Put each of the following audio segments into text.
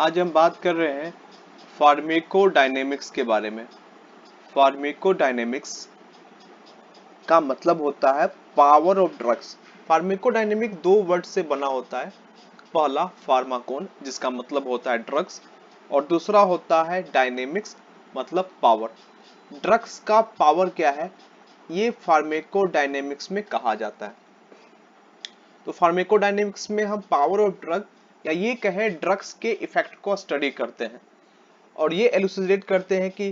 आज हम बात कर रहे हैं फार्माकोडायनेमिक्स के बारे में। फार्माकोडायनेमिक्स का मतलब होता है पावर ऑफ ड्रग्स। फार्माकोडायनेमिक दो वर्ड से बना होता है। पहला फार्माकोन जिसका मतलब होता है ड्रग्स और दूसरा होता है डायनेमिक्स मतलब पावर। ड्रग्स का पावर क्या है ये फार्माकोडायनेमिक्स में कहा जाता है। तो फार्माकोडायनेमिक्स में हम पावर ऑफ ड्रग या ये कहें ड्रग्स के इफेक्ट को स्टडी करते हैं और ये एलुसिडेट करते हैं कि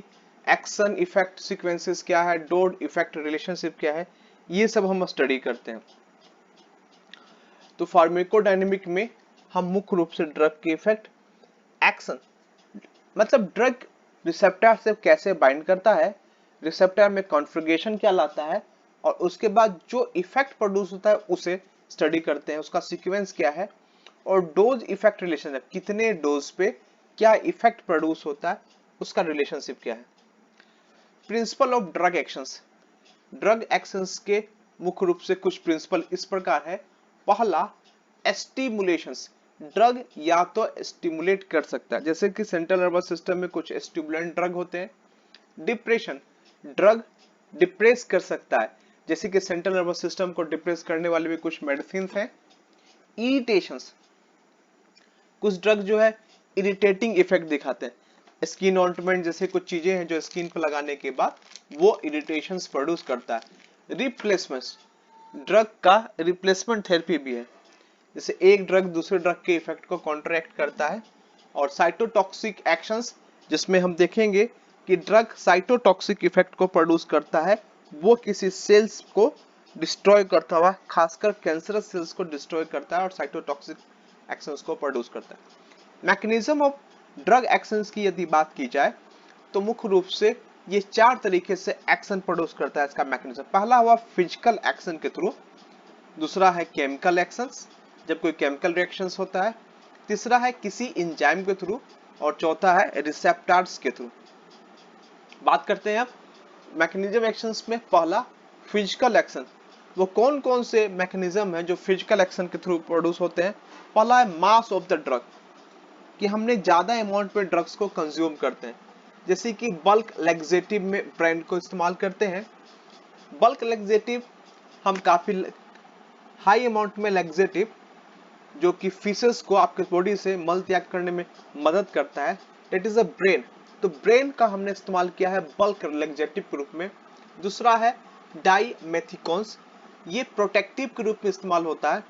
एक्शन इफेक्ट सीक्वेंसेस क्या है, डोज इफेक्ट रिलेशनशिप क्या है, ये सब हम स्टडी करते हैं। तो फार्माकोडायनेमिक में हम मुख्य रूप से ड्रग के इफेक्ट, एक्शन मतलब ड्रग रिसेप्टर से कैसे बाइंड करता है, रिसेप्टर में कॉन्फ़िगरेशन क्या लाता है और उसके बाद जो इफेक्ट प्रोड्यूस होता है उसे स्टडी करते हैं, उसका सीक्वेंस क्या है और डोज इफेक्ट रिलेशनशिप कितने डोज पे क्या इफेक्ट प्रोड्यूस होता है उसका रिलेशनशिप क्या है। Principle of drug actions. Drug actions के मुख्य रूप से कुछ प्रिंसिपल इस प्रकार है। पहला स्टिमुलेशंस, ड्रग या तो स्टिमुलेट कर सकता है जैसे कि सेंट्रल नर्वस सिस्टम में कुछ स्टिमुलेंट ड्रग होते हैं। डिप्रेशन, ड्रग डिप्रेस कर सकता है जैसे कि सेंट्रल नर्वस सिस्टम को डिप्रेस करने वाले भी कुछ मेडिसिन हैं। इरिटेशंस, कुछ ड्रग जो है इरिटेटिंग इफेक्ट दिखाते हैं। स्किन ऑइंटमेंट जैसे कुछ चीजें हैं जो स्किन पर लगाने के बाद वो इरिटेशंस प्रोड्यूस करता है। रिप्लेसमेंट, ड्रग का रिप्लेसमेंट थेरेपी भी है जैसे एक ड्रग दूसरे ड्रग के इफेक्ट को कॉन्ट्रैक्ट करता है। और साइटोटॉक्सिक एक्शंस जिसमें हम देखेंगे कि ड्रग साइटोटॉक्सिक इफेक्ट को प्रोड्यूस करता है, वो किसी सेल्स को डिस्ट्रॉय करता हुआ खासकर कैंसरस सेल्स को डिस्ट्रॉय करता है और साइटोटॉक्सिक एक्शंस को प्रोड्यूस करता है। मैकेनिज्म ऑफ ड्रग एक्शंस की यदि बात की जाए तो मुख्य रूप से ये चार तरीके से एक्शन प्रोड्यूस करता है इसका मैकेनिज्म। पहला हुआ फिजिकल एक्शन के थ्रू, दूसरा है केमिकल एक्शंस जब कोई केमिकल रिएक्शंस होता है, तीसरा है किसी एंजाइम के थ्रू और चौथा है रिसेप्टर्स के थ्रू। बात करते हैं अब मैकेनिज्म एक्शंस में। पहला फिजिकल एक्शन, वो कौन कौन से मैकेनिज्म है जो फिजिकल एक्शन के थ्रू प्रोड्यूस होते हैं। पहला है मास ऑफ द ड्रग, कि हमने ज्यादा अमाउंट पे ड्रग्स को कंज्यूम करते हैं जैसे कि बल्क लैक्सेटिव में ब्रांड को इस्तेमाल करते हैं। बल्क लैक्सेटिव हम काफी हाई अमाउंट में लैक्सेटिव जो कि फीसेस को आपके बॉडी से मल त्याग करने में मदद करता है, दैट इज अ ब्रेन। तो ब्रेन का हमने इस्तेमाल किया है बल्क लैक्सेटिव के रूप में। दूसरा है डाइमेथिकॉन्स, ये प्रोटेक्टिव के रूप में इस्तेमाल होता है।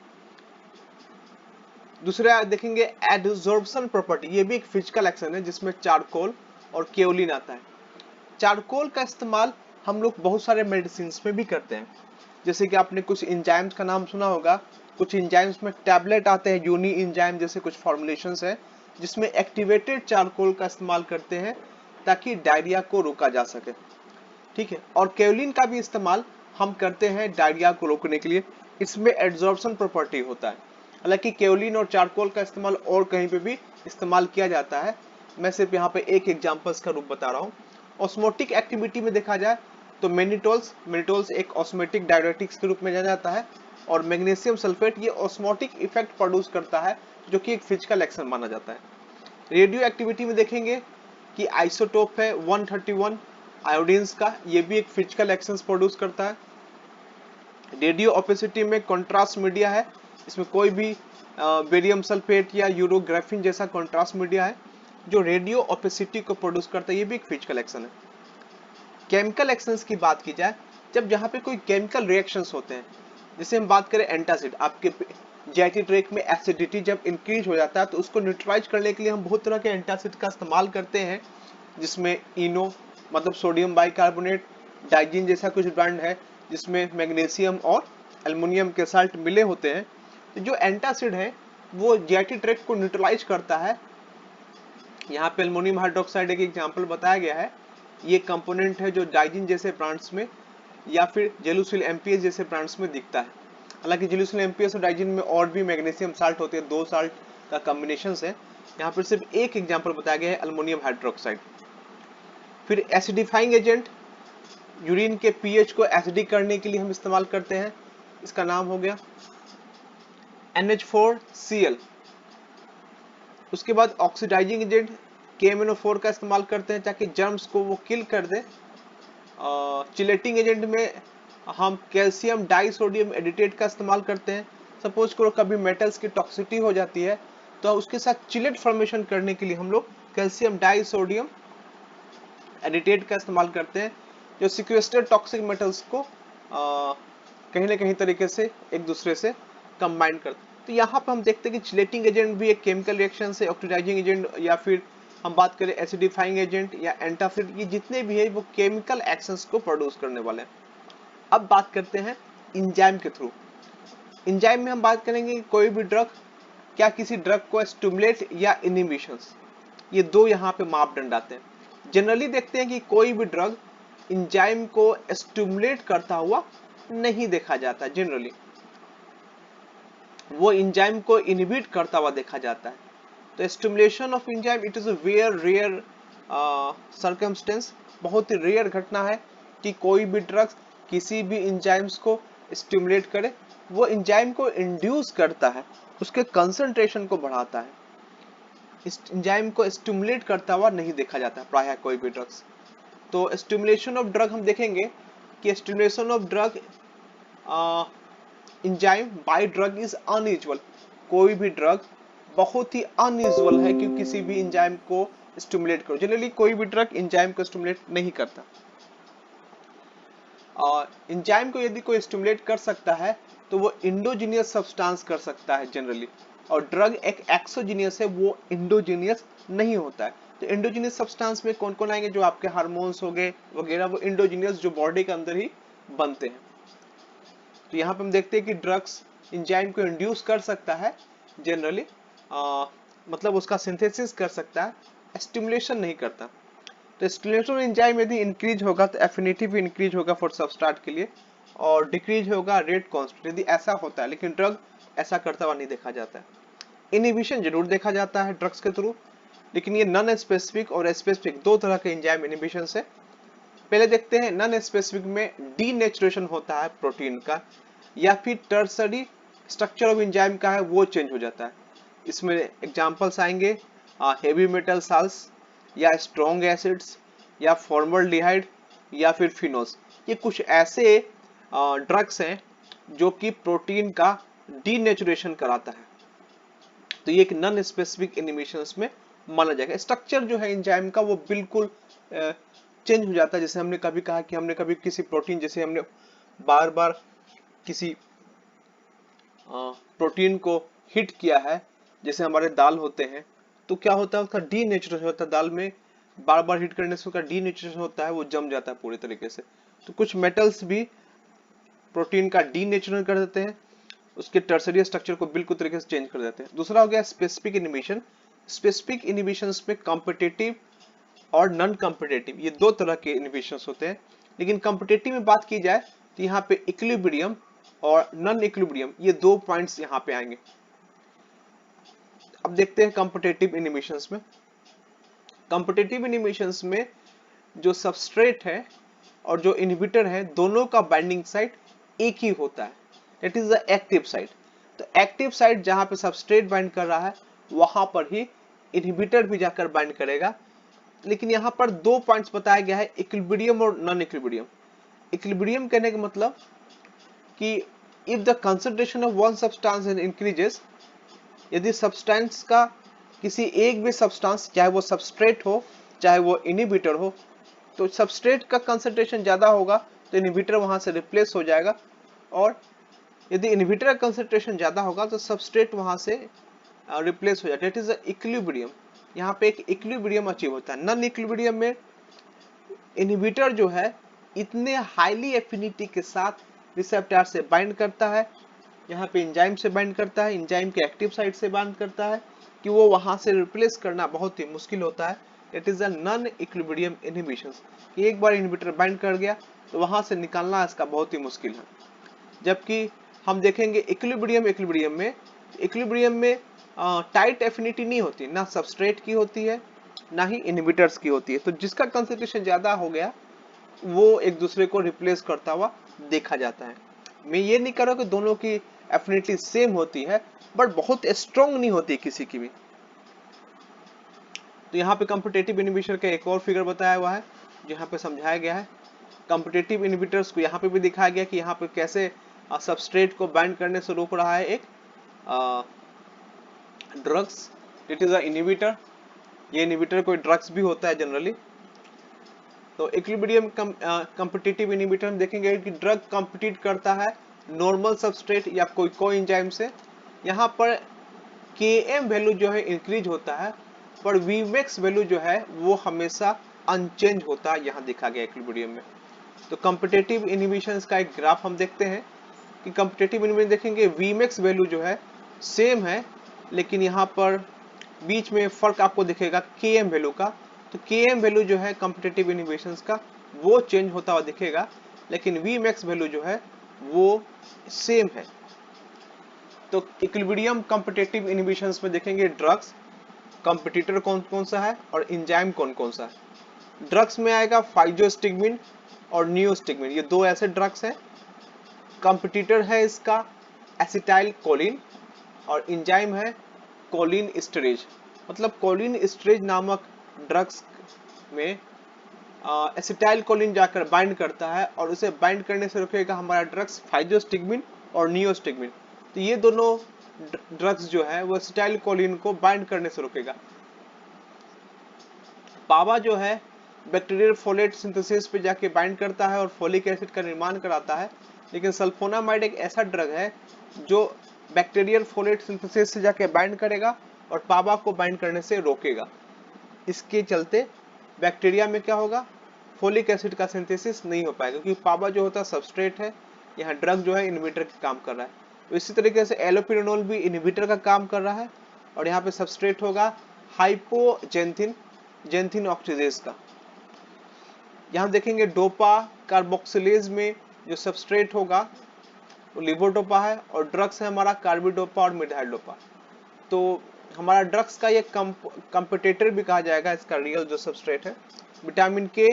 दूसरा देखेंगे एडजॉर्प्शन प्रॉपर्टी, ये भी एक फिजिकल एक्शन है जिसमें चारकोल और केओलिन आता है। चारकोल का इस्तेमाल हम लोग बहुत सारे मेडिसिन में भी करते हैं जैसे कि आपने कुछ एंजाइम्स का नाम सुना होगा। कुछ एंजाइम्स में टैबलेट आते हैं, यूनी एंजाइम जैसे कुछ फॉर्मुलेशंस है जिसमें एक्टिवेटेड चारकोल का इस्तेमाल करते हैं ताकि डायरिया को रोका जा सके। ठीक है, और केओलिन का भी इस्तेमाल हम करते हैं डायरिया को रोकने के लिए, इसमें एड्सॉर्प्शन प्रॉपर्टी होता है। हालांकि केओलिन और चारकोल का इस्तेमाल और कहीं पे भी इस्तेमाल किया जाता है, मैं सिर्फ यहाँ पे एक एग्जांपल्स का रूप बता रहा हूँ। ऑस्मोटिक एक्टिविटी में देखा जाए तो मेनिटोल्स एक ऑस्मेटिक डायरेटिक्स के रूप में जाना जाता है और मैग्नीशियम सल्फेट ये ऑस्मोटिक इफेक्ट प्रोड्यूस करता है जो कि एक फिजिकल एक्शन माना जाता है। रेडियो एक्टिविटी में देखेंगे कि आइसोटोप है 131 आयोडीन्स का, ये भी एक फिजिकल एक्शंस प्रोड्यूस करता है। रेडियो ओपेसिटी में कॉन्ट्रास्ट मीडिया है, इसमें कोई भी बेरियम सल्फेट या यूरोग्राफिन जैसा कॉन्ट्रास्ट मीडिया है जो रेडियो ओपेसिटी को प्रोड्यूस करता है, ये भी एक फिजिकल एक्शन है। केमिकल एक्शंस की बात की जाए जब जहाँ पे कोई केमिकल रिएक्शंस होते हैं, जैसे हम बात करें एंटासिड, आपके जीआईटी ट्रैक्ट में एसिडिटी जब इंक्रीज हो जाता है तो उसको न्यूट्रलाइज करने के लिए हम बहुत तरह के एंटासिड का इस्तेमाल करते हैं जिसमें इनो मतलब सोडियम बाइकार्बोनेट, डाइजीन जैसा कुछ ब्रांड है जिसमें मैग्नीशियम और एल्युमिनियम के साल्ट मिले होते हैं। तो जो एंटासिड है वो जीआईटी ट्रैक्ट को न्यूट्रलाइज करता है। यहाँ पे एल्युमिनियम हाइड्रोक्साइड एक एग्जांपल बताया गया है, ये कंपोनेंट है जो डाइजीन जैसे प्लांट्स में या फिर जेलुसिल एमपीएस जैसे प्लांट्स में दिखता है। हालांकि जेलुसिल एमपीएस और डाइजीन में और भी मैग्नीशियम साल्ट होते हैं, दो साल्ट का कॉम्बिनेशन है। यहाँ पर सिर्फ एक एग्जांपल बताया गया है एल्युमिनियम हाइड्रोक्साइड। फिर एसिडिफाइंग एजेंट, यूरिन के पीएच को एसिडिक करने के लिए हम इस्तेमाल करते हैं, इसका नाम हो गया NH4Cl। उसके बाद ऑक्सीडाइजिंग एजेंट KMnO4 का इस्तेमाल करते हैं ताकि जर्म्स को वो किल कर दे। चिलेटिंग एजेंट में हम कैल्शियम डाई सोडियम एडिटेट का इस्तेमाल करते हैं। सपोज करो कभी मेटल्स की टॉक्सिसिटी हो जाती है तो उसके साथ चिलेट फॉर्मेशन करने के लिए हम लोग कैल्शियम डाई सोडियम एडिटेट का इस्तेमाल करते हैं, जो सिक्वेस्टर टॉक्सिक मेटल्स को कहीं ना कहीं तरीके से एक दूसरे से कंबाइन करते हैं। तो यहाँ पर हम देखते हैं कि चिलेटिंग एजेंट भी एक केमिकल रिएक्शन से, ऑक्सीडाइजिंग एजेंट या फिर हम बात करें एसिडिफाइंग एजेंट या एंटाफिड, ये जितने भी है वो केमिकल एक्शंस को प्रोड्यूस करने वाले हैं। अब बात करते हैं इंजाइम के थ्रू। इंजाइम में हम बात करेंगे कि कोई भी ड्रग, क्या किसी ड्रग को स्टिमुलेट या इनहिबिशंस, ये दो यहाँ पे मापदंड आते हैं। जनरली देखते हैं कि कोई भी ड्रग इंजाइम को स्टिमुलेट करता हुआ नहीं देखा जाता, जनरली वो इंजाइम को इनहिबिट करता हुआ देखा जाता है। तो stimulation of enzyme it is a very rare circumstance, बहुत ही रेयर घटना है कि कोई भी ड्रग्स किसी भी इंजाइम्स को स्टिमुलेट करे। वो इंजाइम को इंड्यूस करता है, उसके कंसंट्रेशन को बढ़ाता है, इस इंजाइम को स्टिमुलेट करता हुआ नहीं देखा जाता प्रायः कोई भी ड्रग्स। तो स्टिमुलेशन ऑफ ड्रग हम देखेंगे कि stimulation of drug enzyme by drug is unusual. कोई भी ड्रग बहुत ही अनयूजुअल है कि किसी भी इंजाइम को स्टिमुलेट करो। जनरली कोई भी ड्रग इंजाइम को स्टिमुलेट नहीं करता। इंजाइम को यदि कोई स्टिमुलेट कर सकता है तो वो इंडोजीनियस सब्सटेंस कर सकता है जनरली, और ड्रग एक एक्सोजीनियस है, वो इंडोजीनियस नहीं होता है। तो इंडोजीनियस सब्सटेंस में कौन कौन आएंगे, जो आपके हार्मोन्स हो गए वगैरह, वो इंडोजीनियस जो बॉडी के अंदर ही बनते हैं। तो यहाँ पे हम देखते हैं कि ड्रग्स इंजाइम को इंड्यूस कर सकता है जनरली, मतलब उसका सिंथेसिस कर सकता है, स्टिमुलेशन नहीं करता। तो स्टिमुलेशन एंजाइम यदि इंक्रीज होगा तो एफिनिटी भी इंक्रीज होगा फॉर सबस्ट्रेट के लिए, और डिक्रीज होगा रेट कांस्टेंट यदि ऐसा होता है, लेकिन ड्रग ऐसा करता हुआ नहीं देखा जाता है। इनहिबिशन जरूर देखा जाता है ड्रग्स के थ्रू, लेकिन ये नॉन स्पेसिफिक और स्पेसिफिक दो तरह के एंजाइम इनहिबिशन है। पहले देखते हैं नॉन स्पेसिफिक में डीनेचुरेशन होता है प्रोटीन का, या फिर टर्सरी स्ट्रक्चर ऑफ एंजाइम का है वो चेंज हो जाता है। इसमें एग्जांपल्स आएंगे हेवी मेटल साल्ट्स या स्ट्रॉन्ग एसिड्स या फॉर्मल्डिहाइड या फिर फिनोल्स। ये कुछ ऐसे ड्रग्स हैं जो कि प्रोटीन का डीनेचुरेशन कराता है। तो ये एक नॉन स्पेसिफिक इनहिबिशन में माना जाएगा। स्ट्रक्चर जो है एंजाइम का वो बिल्कुल चेंज हो जाता है। जैसे हमने कभी कहा कि हमने कभी किसी प्रोटीन, जैसे हमने बार बार किसी प्रोटीन को हिट किया है, जैसे हमारे दाल होते हैं, तो क्या होता है उसका डीनेचुरेशन होता है, दाल में बार बार हिट करने से उसका डीनेचुरेशन होता है, वो जम जाता है पूरी तरीके से। तो कुछ मेटल्स भी प्रोटीन का डीनेचुरेशन कर देते हैं, उसके टर्सरी स्ट्रक्चर को बिल्कुल तरीके से चेंज कर देते हैं। दूसरा हो गया स्पेसिफिक इनहिबिशन। स्पेसिफिक इनहिबिशंस में कॉम्पिटिटिव और नॉन कॉम्पिटिटिव, ये दो तरह के इनहिबिशंस होते हैं। लेकिन कॉम्पिटिटिव में बात की जाए तो यहाँ पे इक्विलिब्रियम और नॉन इक्विलिब्रियम, ये दो पॉइंट्स यहाँ पे आएंगे। अब देखते हैं कॉम्पिटिटिव इनहिबिशंस में। कॉम्पिटिटिव इनहिबिशंस में जो सबस्ट्रेट है और जो इनहिबिटर है, दोनों का बाइंडिंग साइट एक ही होता है, that is the active site. तो एक्टिव साइट जहां पे सबस्ट्रेट बाइंड कर रहा है वहां पर ही इनहिबिटर भी जाकर बाइंड करेगा। लेकिन यहाँ पर दो पॉइंट्स बताया गया है, इक्विलिब्रियम और नॉन इक्विलिब्रियम। इक्विलिब्रियम कहने का मतलब कि if the concentration of one substance increases, यदि सब्सटेंस का किसी एक भी सब्सटेंस, चाहे वो सबस्ट्रेट हो चाहे वो इनहिबिटर हो, तो सबस्ट्रेट का कंसंट्रेशन ज्यादा होगा तो इनहिबिटर वहां से रिप्लेस हो जाएगा, और यदि इनहिबिटर का कंसंट्रेशन ज्यादा होगा तो सबस्ट्रेट वहां से रिप्लेस हो जाएगा। That is equilibrium. यहाँ पे एक इक्विलिब्रियम अचीव होता है। नॉन इक्विलिब्रियम में इनहिबिटर जो है इतने हाईली एफिनिटी के साथ रिसेप्टर से बाइंड करता है, यहाँ पे एंजाइम से बाइंड करता है, एंजाइम के एक्टिव साइट से बाइंड करता है, कि वो वहां से रिप्लेस करना बहुत ही मुश्किल होता है। It is a non equilibrium inhibition, कि एक बार इनहिबिटर बाइंड कर गया तो वहां से निकालना इसका बहुत ही मुश्किल है। जबकि हम देखेंगे इक्विलिब्रियम में टाइट एफिनिटी नहीं होती, ना सबस्ट्रेट की होती है ना ही इनहिबिटर्स की होती है। तो जिसका कंसंट्रेशन ज्यादा हो गया वो एक दूसरे को रिप्लेस करता हुआ देखा जाता है। मैं ये नहीं कर रहा कि दोनों की एफिनिटी सेम होती है, बट बहुत स्ट्रॉन्ग नहीं होती किसी की भी। तो यहाँ पे कॉम्पिटिटिव इनहिबिटर का एक और फिगर बताया हुआ है जो यहाँ पे समझाया गया है। कॉम्पिटिटिव इनहिबिटर्स को यहाँ पे भी दिखाया गया कि यहाँ पे कैसे सबस्ट्रेट को बाइंड करने से रोक रहा है एक drugs. It is a inhibitor. ये इनहिबिटर कोई ड्रग्स भी होता है जनरली। तो इक्विलिब्रियम कॉम्पिटिटिव इनहिबिटर में देखेंगे कि ड्रग कॉम्पिटिट करता है नॉर्मल सबस्ट्रेट या कोई कोएंजाइम से। यहाँ पर Km वैल्यू जो है इंक्रीज होता है, पर Vmax वैल्यू जो है वो हमेशा अनचेंज होता है, यहाँ दिखा गया इक्विलिब्रियम में। तो कॉम्पिटिटिव इनहिबिशंस का एक ग्राफ हम देखते हैं कि कॉम्पिटिटिव इनहिबिशन देखेंगे Vmax वैल्यू जो है सेम है, लेकिन यहाँ पर बीच में फर्क आपको दिखेगा Km वैल्यू का। तो Km वैल्यू जो है कॉम्पिटिटिव इनहिबिशंस का वो चेंज होता हुआ दिखेगा, लेकिन Vmax वैल्यू जो है वो सेम है। तो इक्विलिब्रियम कॉम्पिटिटिव इनहिबिशंस में देखेंगे ड्रग्स, कॉम्पिटिटर कौन कौन सा है और एंजाइम कौन कौन सा है। ड्रग्स में आएगा फाइजोस्टिग्मिन और नियोस्टिग्मिन, ये दो ऐसे ड्रग्स हैं। कॉम्पिटिटर है इसका एसिटाइल कोलिन और एंजाइम है कोलिन स्टेरेज। मतलब कोलिन स्टेरेज नामक ड्रग्स में एसिटाइल कोलिन जाकर बाइंड करता है और उसे बाइंड करने से रोकेगा हमारा ड्रग्स फाइजोस्टिग्मिन और नियोस्टिग्मिन। तो ये दोनों ड्रग्स जो है वो एसिटाइल कोलिन को बाइंड करने से रोकेगा। पावा जो है बैक्टीरियल फोलेट सिंथेसिस पे जाके बाइंड करता है और फोलिक एसिड का निर्माण कराता है, लेकिन सल्फोनामाइड एक ऐसा ड्रग है जो बैक्टीरियल फोलेट सिंथेसिस से जाके बाइंड करेगा और पावा को बाइंड करने से रोकेगा। इसके चलते बैक्टीरिया में क्या होगा, फोलिक एसिड का सिंथेसिस नहीं हो पाएगा, क्योंकि पावा जो होता है सबस्ट्रेट है, यहाँ ड्रग जो है इनहिबिटर का काम कर रहा है। तो इसी तरीके से एलोपिरिनोल भी इनहिबिटर का काम कर रहा है और यहाँ पे सबस्ट्रेट होगा हाइपोजेंथिन, जेंथिन ऑक्सीडेज का। यहाँ देखेंगे डोपा कार्बोक्सिलेज में जो सबस्ट्रेट होगा वो लिवोडोपा है और ड्रग्स है हमारा कार्बिडोपा और मिथाइल डोपा। तो हमारा ड्रग्स का ये कंपिटिटर भी कहा जाएगा, इसका रियल जो सबस्ट्रेट है। विटामिन के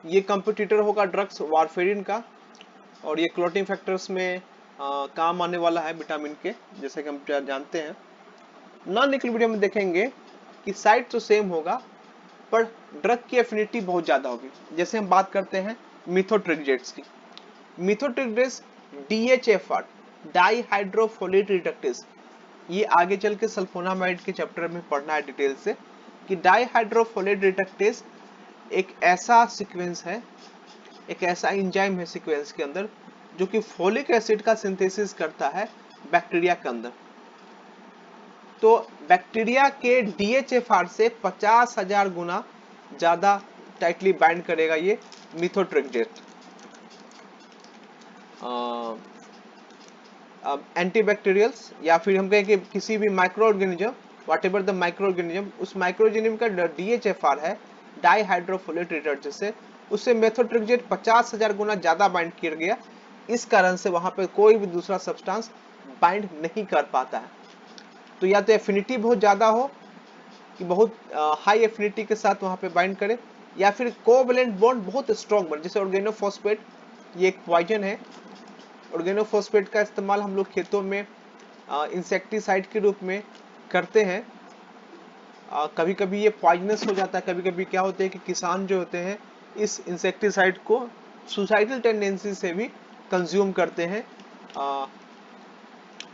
ये कंपिटिटर होगा ड्रग्स वारफेरिन का, और ये क्लोटिंग फैक्टर्स में काम आने वाला है विटामिन के, जैसे कि हम जानते हैं। नॉन इक्विलिब्रियम में देखेंगे कि साइड तो सेम होगा पर ड्रग की एफिनिटी बहुत ज्यादा होगी। जैसे हम बात करते हैं मिथोट्रिग्जेट्स की। मिथोट्रिग्जेट्स DHFR डाइहाइड्रोफोलेट रिडक्टेज, ये आगे चल के सल्फोनामाइड के चैप्टर में पढ़ना है डिटेल से कि डाइहाइड्रोफोलेट रिडक्टेज एक ऐसा सीक्वेंस है, एक ऐसा एंजाइम है सीक्वेंस के अंदर जो कि फोलिक एसिड का सिंथेसिस करता है बैक्टीरिया के अंदर। तो बैक्टीरिया के DHFR से 50,000 गुना ज्यादा टाइटली बाइंड करेगा ये मिथोट्रिग्जेट। एंटीबैक्टीरियल्स या फिर हम कहें कि किसी भी micro organism, what ever the micro organism, उस माइक्रो ऑर्गेनिज्म का DHFR है डाइहाइड्रोफोलेट रिडक्टेज से, उससे मेथोट्रिग्जेट 50,000 गुना ज्यादा बाइंड किया गया। इस कारण से वहां पर कोई भी दूसरा सब्सटेंस बाइंड नहीं कर पाता है। तो या तो एफिनिटी बहुत ज्यादा हो कि बहुत हाई एफिनिटी के साथ वहां पे बाइंड करे, या फिर कोवैलेंट बॉन्ड बहुत स्ट्रॉन्ग बने। जैसे ऑर्गेनोफॉस्फेट, ये एक पॉइजन है। ऑर्गेनोफॉस्फेट का इस्तेमाल हम लोग खेतों में इंसेक्टिसाइड के रूप में करते हैं। कभी कभी ये पॉइजनस हो जाता है, कभी कभी क्या होता है कि किसान जो होते हैं इस इंसेक्टिसाइड को सुसाइडल टेंडेंसी से भी कंज्यूम करते हैं।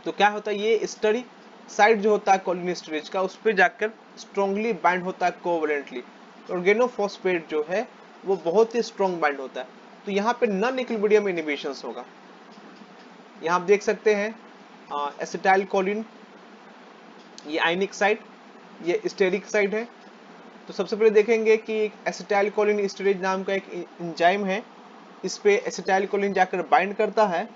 तो क्या होता है, ये स्टडी साइड जो होता है कोलिन स्टेरेज का, उस पर जाकर स्ट्रांगली बाइंड होता है कोवैलेंटली। ऑर्गेनोफॉस्फेट जो है वो बहुत ही स्ट्रॉन्ग बाइंड होता है। तो यहाँ पे नॉन इक्विलिब्रियम इनहिबिशंस होगा। यहाँ आप देख सकते हैं एसिटाइल कोलिन, ये आयनिक साइड, ये स्टेरिक साइड है। तो सबसे पहले देखेंगे कि एसिटाइल कोलिन स्टेरेज नाम का एक एंजाइम है, इस पे एसिटाइल कोलिन जाकर बाइंड करता है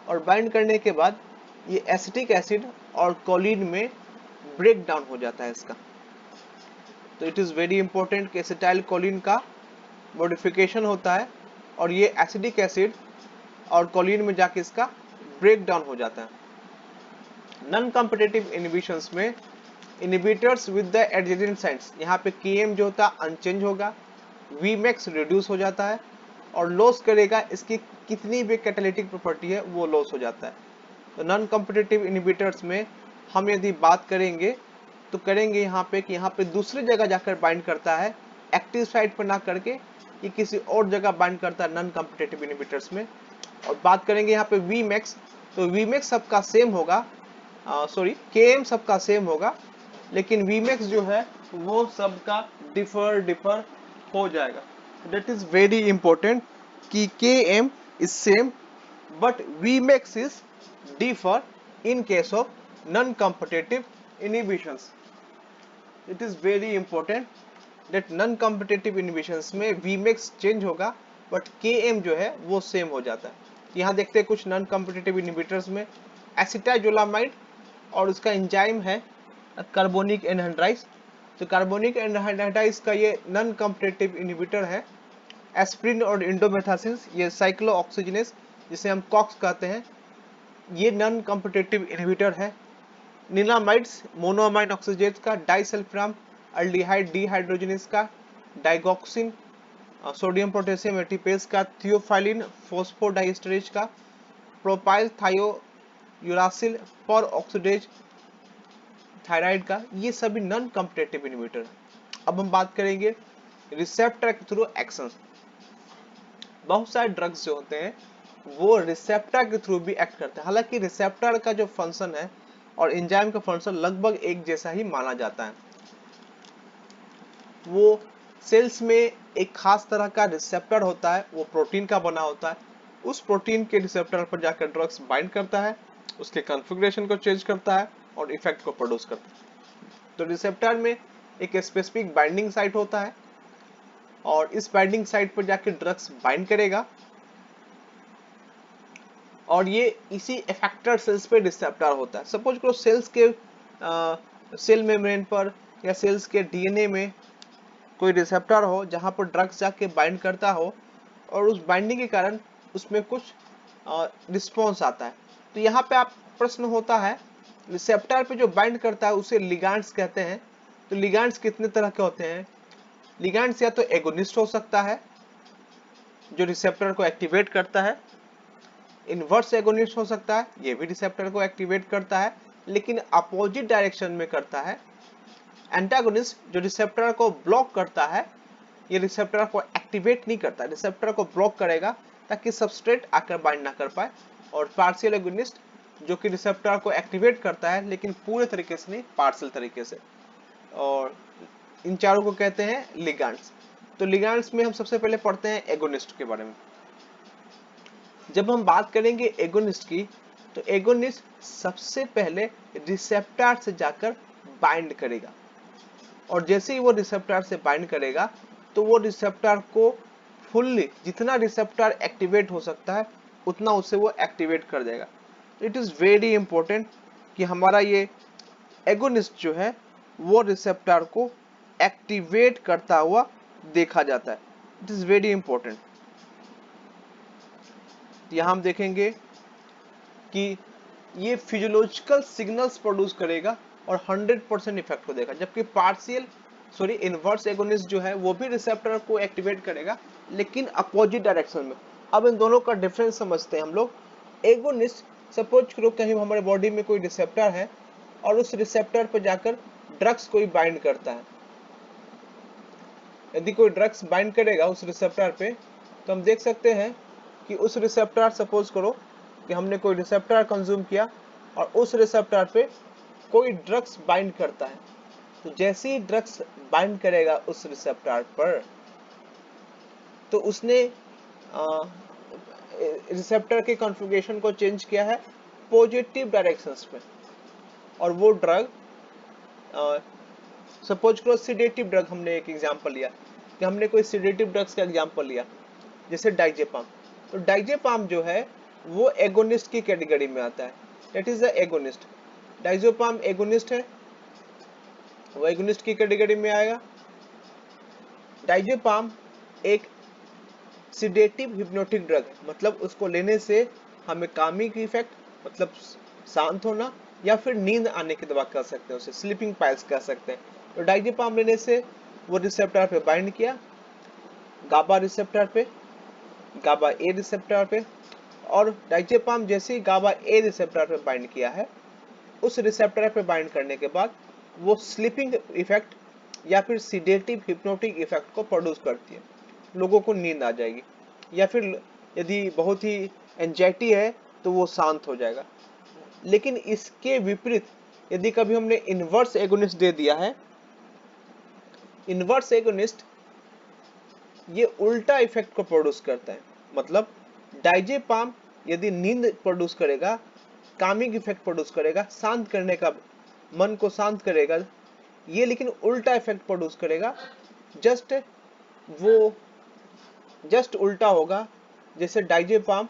और बाइंड करने के बाद ये एसिटिक एसिड और कोलिन में ब्रेक डाउन हो जाता है इसका। तो इट इज वेरी इंपॉर्टेंट कि एसिटाइल कोलिन का मॉडिफिकेशन होता है और ये एसिडिक एसिड और कोलिन में जाके इसका ब्रेक डाउन हो जाता है। नॉन कॉम्पिटिटिव इनहिबिशंस में inhibitors with the adjacent sites, यहाँ पे Km जो होता है अनचेंज होगा, Vmax रिड्यूस हो जाता है और लॉस करेगा, इसकी कितनी भी कैटालिटिक प्रॉपर्टी है वो लॉस हो जाता है। तो नॉन कॉम्पिटिटिव इनहिबिटर्स में हम यदि बात करेंगे तो करेंगे यहाँ पे कि यहाँ पे दूसरी जगह जाकर बाइंड करता है, एक्टिव साइट पर ना करके ये किसी और जगह बाइंड करता है नॉन कॉम्पिटिटिव इनहिबिटर्स में। और बात करेंगे यहाँ पे Vmax, तो Vmax सबका सेम होगा, सॉरी Km सबका सेम होगा, लेकिन Vmax जो है वो सबका डिफर हो जाएगा। दैट इज वेरी इंपॉर्टेंट कि Km is same but Vmax is differ in case of non competitive inhibitions. It is very important that non competitive inhibitions में Vmax चेंज होगा बट Km जो है वो सेम हो जाता है। यहाँ देखते हैं कुछ नॉन कॉम्पिटिटिव इनहिबिटर्स में एसिटाइजोलामाइड और उसका एंजाइम है कार्बोनिक एनहाइड्राइज। तो कार्बोनिक एनहाइड्राइज का ये नॉन कॉम्पिटिटिव इनहिबिटर है। एस्प्रिन और इंडोमेथासिन ये साइक्लोऑक्सीजनेस जिसे हम कॉक्स कहते हैं, ये नॉन कॉम्पिटिटिव इनहिबिटर है। निलामाइड्स मोनोअमाइन ऑक्सीजेज का, डाइसल्फाम अल्डिहाइड डिहाइड्रोजनेस का, डाइगॉक्सिन सोडियम पोटेशियम एटीपेज का, थियोफाइलिन फॉस्फोडाइस्टरेज का, प्रोपाइल थायोयूरासिल पर ऑक्सीडेज थायराइड का, ये सभी नॉन कॉम्पिटिटिव इनहिबिटर है। अब हम बात करेंगे रिसेप्टर के थ्रू एक्शन। बहुत सारे ड्रग्स जो होते हैं वो रिसेप्टर के थ्रू भी एक्ट करते हैं। हालांकि रिसेप्टर का जो फंक्शन है और एंजाइम का फंक्शन लगभग एक जैसा ही माना जाता है। वो सेल्स में एक खास तरह का रिसेप्टर होता है, वो प्रोटीन का बना होता है। उस प्रोटीन के रिसेप्टर पर जाकर ड्रग्स बाइंड करता है, उसके कॉन्फ़िगरेशन को चेंज करता है और इफेक्ट को प्रोड्यूस करता है। तो रिसेप्टर में एक स्पेसिफिक बाइंडिंग साइट होता है और इस बाइंडिंग साइट पर जाकर ड्रग्स बाइंड करेगा और ये इसी इफेक्टर सेल्स पे रिसेप्टर होता है। सपोज करो सेल्स के सेल मेम्ब्रेन पर या सेल्स के डीएनए में कोई रिसेप्टर हो जहां पर ड्रग्स जाके बाइंड करता हो और उस बाइंडिंग के कारण उसमें कुछ रिस्पॉन्स आता है। तो यहाँ पे आप प्रश्न होता है रिसेप्टर पे जो बाइंड करता है उसे लिगैंड्स कहते हैं। तो लिगैंड्स कितने तरह के होते हैं? लिगैंड्स या तो एगोनिस्ट हो सकता है जो रिसेप्टर को एक्टिवेट करता है, इनवर्स एगोनिस्ट हो सकता है, ये भी रिसेप्टर को एक्टिवेट करता है लेकिन अपोजिट डायरेक्शन में करता है। एंटागोनिस्ट जो रिसेप्टर को ब्लॉक करता है, ये रिसेप्टर को एक्टिवेट नहीं करता, रिसेप्टर को ब्लॉक करेगा ताकि सबस्ट्रेट आकर बाइंड ना कर पाए। और पार्शियल एगोनिस्ट जो कि रिसेप्टर को एक्टिवेट करता है लेकिन पूरे तरीके से नहीं, पार्शियल तरीके से। और इन चारों को कहते हैं लिगैंड्स। तो लिगैंड्स में हम सबसे पहले पढ़ते हैं एगोनिस्ट के बारे में। जब हम बात करेंगे एगोनिस्ट की, तो एगोनिस्ट सबसे पहले रिसेप्टर से जाकर बाइंड करेगा और जैसे ही वो रिसेप्टर से बाइंड करेगा तो वो रिसेप्टर को फुल्ली, जितना रिसेप्टर एक्टिवेट हो सकता है उतना उसे वो एक्टिवेट कर देगा। इट इज वेरी इंपॉर्टेंट कि हमारा ये एगोनिस्ट जो है वो रिसेप्टर को एक्टिवेट करता हुआ देखा जाता है। It is very important. यहाँ हम देखेंगे कि ये फिजियोलॉजिकल सिग्नल्स प्रोड्यूस करेगा और 100% इफेक्ट को देगा, जबकि इनवर्स एगोनिस्ट जो है वो भी रिसेप्टर को एक्टिवेट करेगा लेकिन अपोजिट डायरेक्शन में। अब इन दोनों का डिफरेंस समझते हैं हम लोग। एगोनिस्ट, सपोज करो कहीं हमारे बॉडी में कोई रिसेप्टर है और उस रिसेप्टर पर जाकर ड्रग्स कोई बाइंड करता है। यदि कोई ड्रग्स बाइंड करेगा उस रिसेप्टर पे तो हम देख सकते हैं कि उस रिसेप्टर, सपोज करो कि हमने कोई रिसेप्टर कंज्यूम किया और उस रिसेप्टर पे कोई ड्रग्स बाइंड करता है, तो जैसे ही ड्रग्स बाइंड करेगा उस रिसेप्टर पर तो उसने रिसेप्टर के कॉन्फ़िगरेशन को चेंज किया है पॉजिटिव डायरेक्शंस में। और वो ड्रग, सपोज करो सिडेटिव ड्रग, हमने एक एग्जांपल लिया कि हमने कोई सिडेटिव ड्रग्स का एग्जांपल लिया जैसे डाइजेपाम। तो डाइजेपाम जो है वो एगोनिस्ट की कैटेगरी में आता है, that is the agonist. Diazepam agonist है, वो एगोनिस्ट की कैटेगरी में आएगा। डाइजेपाम एक सिडेटिव हिप्नोटिक ड्रग है, मतलब उसको लेने से हमें कामिंग इफेक्ट, मतलब शांत होना या फिर नींद आने की दवा कह सकते हैं, उसे स्लीपिंग पाइल्स कह सकते हैं। तो डाइजेपाम लेने से वो रिसेप्टर पे बाइंड किया, गाबा रिसेप्टर पे, गाबा ए रिसेप्टर पे, और डाइजेपाम जैसे ही गाबा ए रिसेप्टर पे बाइंड किया है, उस रिसेप्टर पे बाइंड करने के बाद वो स्लीपिंग इफेक्ट या फिर सिडेटिव हिप्नोटिक इफेक्ट को प्रोड्यूस करती है, लोगों को नींद आ जाएगी, या फिर यदि बहुत ही एंजाइटी है तो वो शांत हो जाएगा। लेकिन इसके विपरीत यदि कभी हमने इनवर्स एगोनिस्ट दे दिया है, इनवर्स एगोनिस्ट ये उल्टा इफेक्ट को प्रोड्यूस करता है। मतलब डाइजेपाम यदि नींद प्रोड्यूस करेगा, कामिंग इफेक्ट प्रोड्यूस करेगा, शांत करने का, मन को शांत करेगा, ये लेकिन उल्टा इफेक्ट प्रोड्यूस करेगा। जस्ट वो जस्ट उल्टा होगा। जैसे डाइजेपाम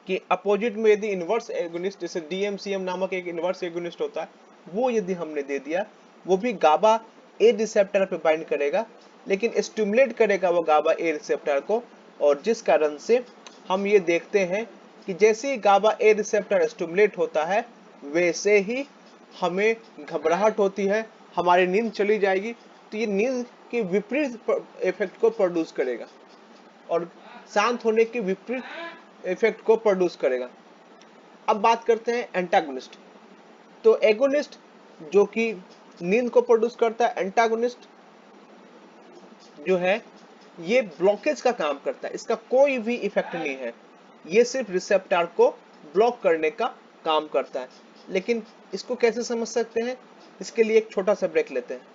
कि अपोजिट में यदि इनवर्स एगोनिस्ट, जैसे डीएमसीएम नामक एक इनवर्स एगोनिस्ट होता है, वो यदि हमने दे दिया, वो भी गाबा ए रिसेप्टर पे बाइंड करेगा, लेकिन स्टिमुलेट करेगा वो गाबा ए रिसेप्टर को, और जिस कारण से हम ये देखते हैं कि जैसे ही गाबा ए रिसेप्टर स्टिमुलेट होता है वैसे ही हमें घबराहट होती है, हमारी नींद चली जाएगी। तो ये नींद के विपरीत इफेक्ट को प्रोड्यूस करेगा और शांत होने के विपरीत इफेक्ट को प्रोड्यूस करेगा। अब बात करते हैं एंटागोनिस्ट। तो एगोनिस्ट जो कि नींद को प्रोड्यूस करता है, एंटागोनिस्ट जो है ये ब्लॉकेज का काम करता है, इसका कोई भी इफेक्ट नहीं है, ये सिर्फ रिसेप्टर को ब्लॉक करने का काम करता है। लेकिन इसको कैसे समझ सकते हैं, इसके लिए एक छोटा सा ब्रेक लेते हैं।